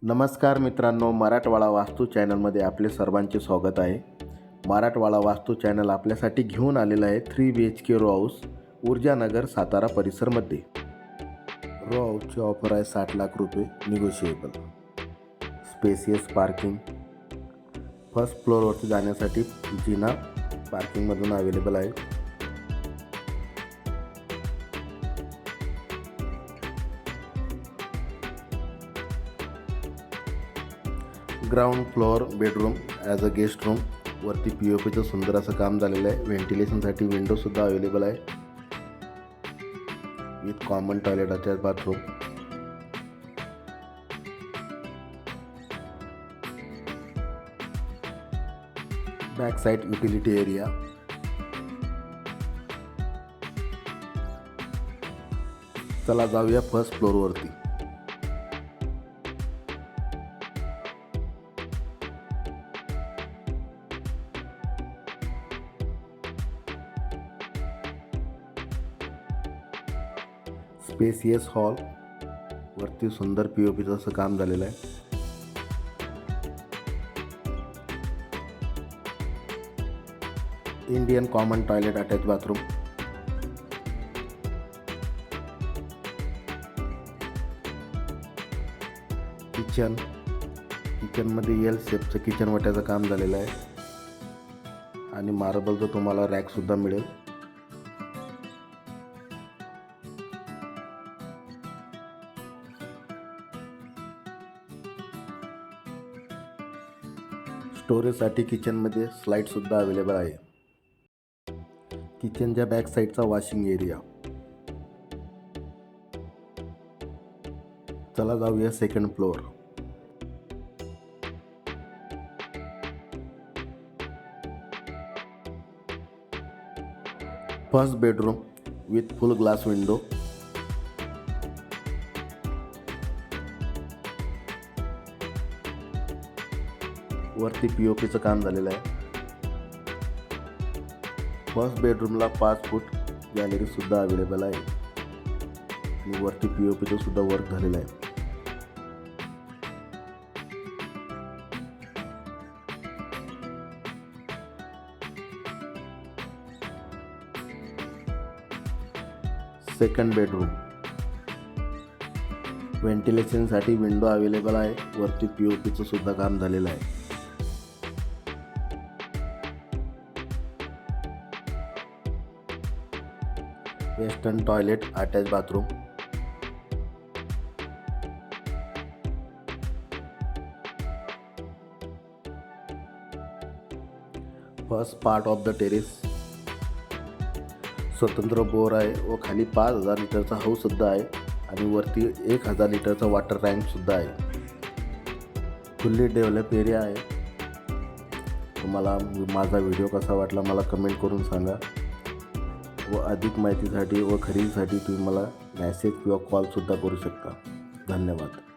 नमस्कार मित्रांनो, मराठवाडा वास्तू चॅनलमध्ये आपले सर्वांचे स्वागत आहे. मराठवाडा वास्तू चॅनल आपल्यासाठी घेऊन आलेलं आहे 3 BHK row house Urjanagar Satara परिसरमध्ये. रो हाऊसची ऑफर आहे 60 लाख रुपये निगोशिएबल. स्पेसियस पार्किंग, फर्स्ट फ्लोअरवरती जाण्यासाठी जिना पार्किंगमधून अवेलेबल आहे. Ground floor bedroom as a guest room वरती POPचं सुंदर असं काम झालेलं आहे. व्हेंटिलेशनसाठी विंडोसुद्धा अवेलेबल आहे with common toilet attach bathroom. Back side utility area. चला जाऊया फर्स्ट फ्लोअरवरती. स्पेसियस हॉल वरती सुंदर POPचं असं काम झालेलं आहे. Indian common toilet attach bathroom. किचनमध्ये एल शेपचं किचन वाट्याचं काम झालेलं आहे आणि मार्बलचं तुम्हाला रॅकसुद्धा मिळेल. स्टोरेजसाठी किचनमध्ये स्लाईडसुद्धा अवेलेबल आहे. किचनच्या बॅक साईडचा वॉशिंग एरिया. चला जाऊया second floor. First bedroom with full glass window. वरती POPचं काम झालेलं आहे. फर्स्ट बेडरूमला 5 फूट गॅलरीसुद्धा अवेलेबल आहे आणि वरती POPचं सुद्धा वर्क झालेलं आहे. Second bedroom. व्हेंटिलेशनसाठी विंडो अवेलेबल आहे. वरती POPचं सुद्धा काम झालेलं आहे. Western toilet attach bathroom. First part of the terrace. स्वतंत्र बोर आहे व खाली 5000 लिटरचा हाऊस सुद्धा आहे आणि वरती 1000 लिटरचा वॉटर टँक सुद्धा आहे. फुल्ली डेव्हलप एरिया आहे. तुम्हाला माझा व्हिडिओ कसा वाटला मला कमेंट करून सांगा व अधिक माहितीसाठी व खरेदीसाठी तुम्ही मला मेसेज किंवा कॉलसुद्धा करू शकता. धन्यवाद.